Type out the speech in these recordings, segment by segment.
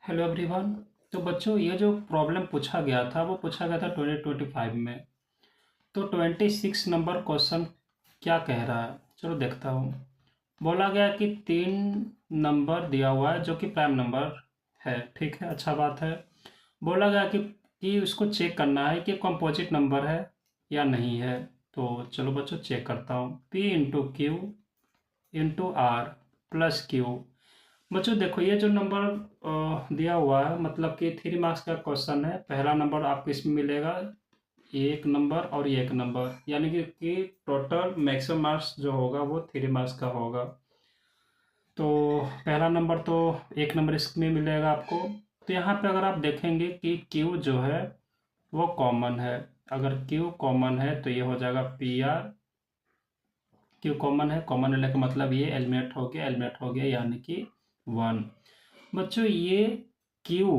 Hello everyone. तो बच्चों, ये जो प्रॉब्लम पूछा गया था वो पूछा गया था 2025 में। तो 26 नंबर क्वेश्चन क्या कह रहा है, चलो देखता हूँ। बोला गया कि तीन नंबर दिया हुआ है जो कि प्राइम नंबर है। ठीक है, अच्छा बात है। बोला गया कि उसको चेक करना है कि कंपोजिट नंबर है या नहीं है। तो चलो बच्चों, चेक करता हूँ। P into Q into R plus Q. बच्चों देखो, ये जो नंबर दिया हुआ है मतलब कि 3 मार्क्स का क्वेश्चन है। पहला नंबर आपको इसमें मिलेगा, एक नंबर और ये एक नंबर, यानी कि टोटल मैक्सिमम मार्क्स जो होगा वो 3 मार्क्स का होगा। तो पहला नंबर तो एक नंबर इसमें मिलेगा आपको। तो यहाँ पे अगर आप देखेंगे कि क्यू जो है वो कॉमन है। अगर क्यू कॉमन है तो ये हो जाएगा PR। क्यू कॉमन है, कॉमन होने का मतलब ये एलिमिनेट हो गया यानी कि 1। बच्चों ये क्यू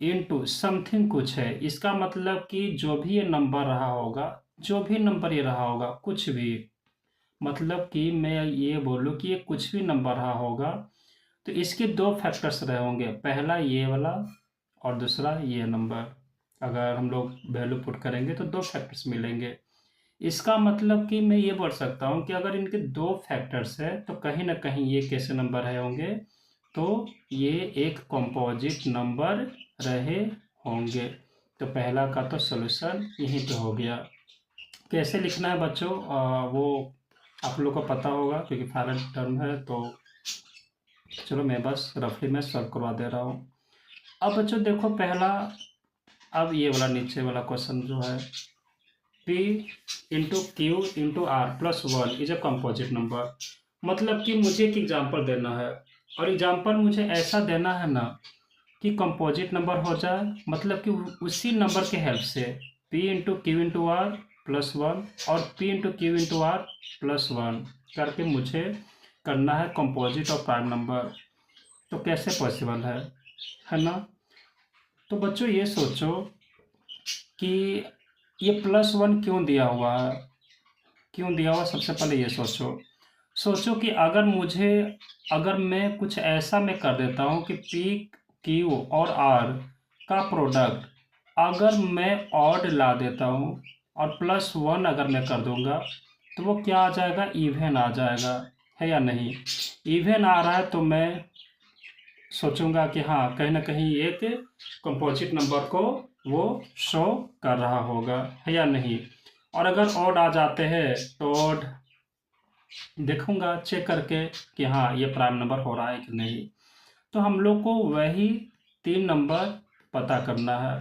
इंटू समथिंग कुछ है, इसका मतलब कि जो भी ये नंबर रहा होगा, जो भी नंबर ये रहा होगा, कुछ भी, मतलब कि मैं ये बोलूँ कि ये कुछ भी नंबर रहा होगा तो इसके दो फैक्टर्स रहे होंगे। पहला ये वाला और दूसरा ये नंबर। अगर हम लोग वैल्यू पुट करेंगे तो दो फैक्टर्स मिलेंगे। इसका मतलब कि मैं ये बोल सकता हूँ कि अगर इनके दो फैक्टर्स है तो कहीं ना कहीं ये कैसे नंबर रहे होंगे, तो ये एक कंपोजिट नंबर रहे होंगे। तो पहला का तो सॉल्यूशन यहीं पे हो गया। कैसे लिखना है बच्चों, वो आप लोग को पता होगा क्योंकि फाइनल टर्म है। तो चलो मैं बस रफली में सॉल्व करवा दे रहा हूँ। अब बच्चों देखो पहला, अब ये वाला नीचे वाला क्वेश्चन जो है, P into Q into R plus 1 is a composite number. मतलब कि मुझे एक एग्जाम्पल देना है, और एग्जाम्पल मुझे ऐसा देना है ना कि कंपोजिट नंबर हो जाए, मतलब कि उसी नंबर के हेल्प से P into Q into R plus 1 और P into Q into R plus 1 करके मुझे करना है कंपोजिट और प्राइम नंबर। तो कैसे पॉसिबल है ना। तो बच्चों ये सोचो कि ये +1 क्यों दिया हुआ है, क्यों दिया हुआ, सबसे पहले ये सोचो। सोचो कि अगर मैं कुछ ऐसा मैं कर देता हूँ कि P Q और R का प्रोडक्ट अगर मैं ऑड ला देता हूँ और +1 अगर मैं कर दूंगा तो वो क्या आ जाएगा, इवन आ जाएगा, है या नहीं। इवन आ रहा है तो मैं सोचूंगा कि हाँ कहीं ना कहीं एक कंपोजिट नंबर को वो शो कर रहा होगा, है या नहीं। और अगर ऑड आ जाते हैं तो ऑड देखूंगा चेक करके कि हाँ ये प्राइम नंबर हो रहा है कि नहीं। तो हम लोग को वही 3 नंबर पता करना है।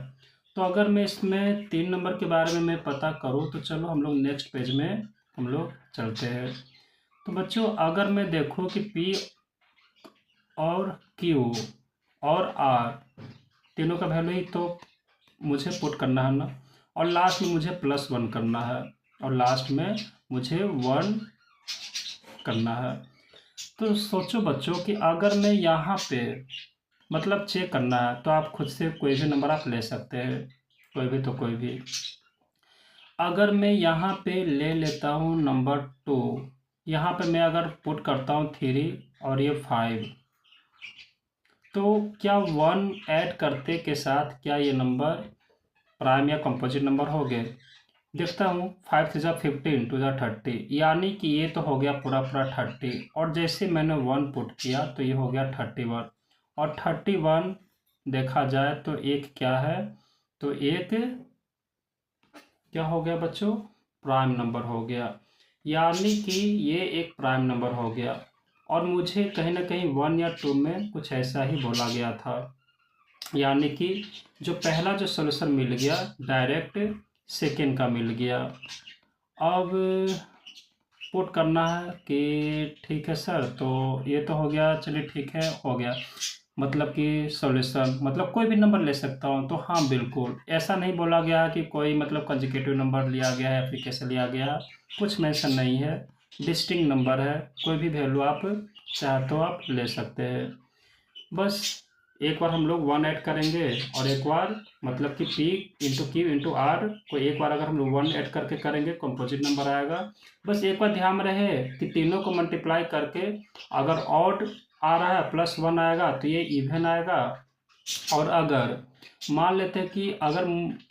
तो अगर मैं इसमें 3 नंबर के बारे में मैं पता करूँ तो चलो हम लोग नेक्स्ट पेज में हम लोग चलते हैं। तो बच्चों अगर मैं देखूँ कि P और Q और R तीनों का वैल्यू ही तो मुझे पुट करना है ना, और लास्ट में मुझे +1 करना है, और लास्ट में मुझे 1 करना है। तो सोचो बच्चों कि अगर मैं यहाँ पे मतलब चेक करना है तो आप खुद से कोई भी नंबर आप ले सकते हैं, कोई भी तो कोई भी। अगर मैं यहाँ पे ले लेता हूँ नंबर 2, यहाँ पे मैं अगर पुट करता हूँ 3 और ये 5, तो क्या 1 ऐड करते के साथ क्या ये नंबर प्राइम या कंपोजिट नंबर हो गए। देखता हूँ 5 3 15 2 30, यानी कि ये तो हो गया पूरा पूरा 30, और जैसे मैंने 1 पुट किया तो ये हो गया 31। और 31 देखा जाए तो एक क्या है, तो एक क्या हो गया बच्चों, प्राइम नंबर हो गया। यानी कि ये एक प्राइम नंबर हो गया। और मुझे कहीं ना कहीं 1 या 2 में कुछ ऐसा ही बोला गया था, यानी कि जो पहला जो सॉल्यूशन मिल गया डायरेक्ट सेकेंड का मिल गया। अब पुट करना है कि ठीक है सर, तो ये तो हो गया, चलिए ठीक है हो गया। मतलब कि सॉल्यूशन मतलब कोई भी नंबर ले सकता हूँ, तो हाँ बिल्कुल ऐसा नहीं बोला गया कि कोई मतलब कंसेक्यूटिव नंबर लिया गया है या फिर कैसे लिया गया है, कुछ मेंशन नहीं है। डिस्टिंक्ट नंबर है, कोई भी वैल्यू आप चाहे तो आप ले सकते हैं। बस एक बार हम लोग 1 ऐड करेंगे और एक बार मतलब कि P into Q into R को एक बार अगर हम लोग 1 ऐड करके करेंगे कंपोजिट नंबर आएगा। बस एक बार ध्यान रहे कि तीनों को मल्टीप्लाई करके अगर ऑड आ रहा है +1 आएगा तो ये इवन आएगा, और अगर मान लेते हैं कि अगर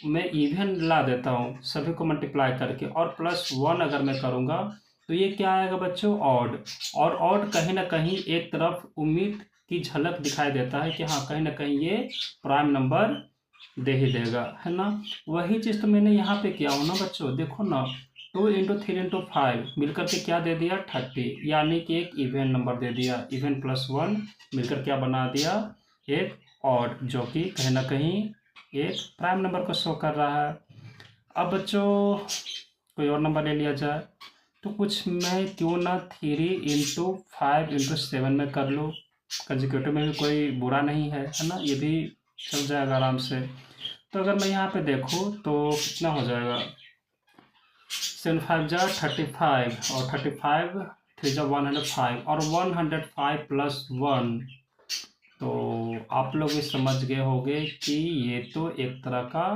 मैं इवन ला देता हूँ सभी को मल्टीप्लाई करके और +1 अगर मैं करूँगा तो ये क्या आएगा बच्चों, ऑड। और ऑड कहीं ना कहीं एक तरफ उम्मीद की झलक दिखाई देता है कि हाँ कहीं ना कहीं ये प्राइम नंबर दे ही देगा, है ना। वही चीज़ तो मैंने यहाँ पे किया हूँ ना बच्चों, देखो ना, 2 × 3 × 5 मिलकर के क्या दे दिया, 30, यानी कि एक इवन नंबर दे दिया। इवन +1 मिलकर क्या बना दिया, एक ऑड, जो कि कहीं ना कहीं एक प्राइम नंबर को शो कर रहा है। अब बच्चों कोई और नंबर ले लिया जाए, तो कुछ मैं क्यों ना 3 × 5 × 7 में कर लूँ। कंजिक्यूटिव में भी कोई बुरा नहीं है ना, ये भी चल जाएगा आराम से। तो अगर मैं यहाँ पे देखूँ तो कितना हो जाएगा, 7 5 जा 35 और 35 3 जा 105 और 105 + 1। तो आप लोग भी समझ गए होंगे कि ये तो एक तरह का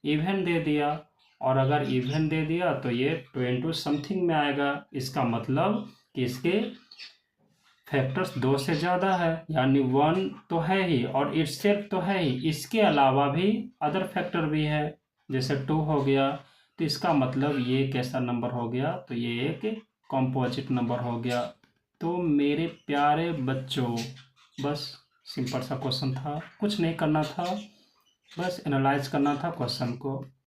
इवन दे दिया, और अगर इवन दे दिया तो ये 20 समथिंग में आएगा। इसका मतलब कि इसके फैक्टर्स 2 से ज़्यादा है, यानी 1 तो है ही और इटसेल्फ तो है ही, इसके अलावा भी अदर फैक्टर भी है, जैसे 2 हो गया। तो इसका मतलब ये कैसा नंबर हो गया, तो ये एक कॉम्पोजिट नंबर हो गया। तो मेरे प्यारे बच्चों, बस सिंपल सा क्वेश्चन था, कुछ नहीं करना था, बस एनालाइज करना था क्वेश्चन को।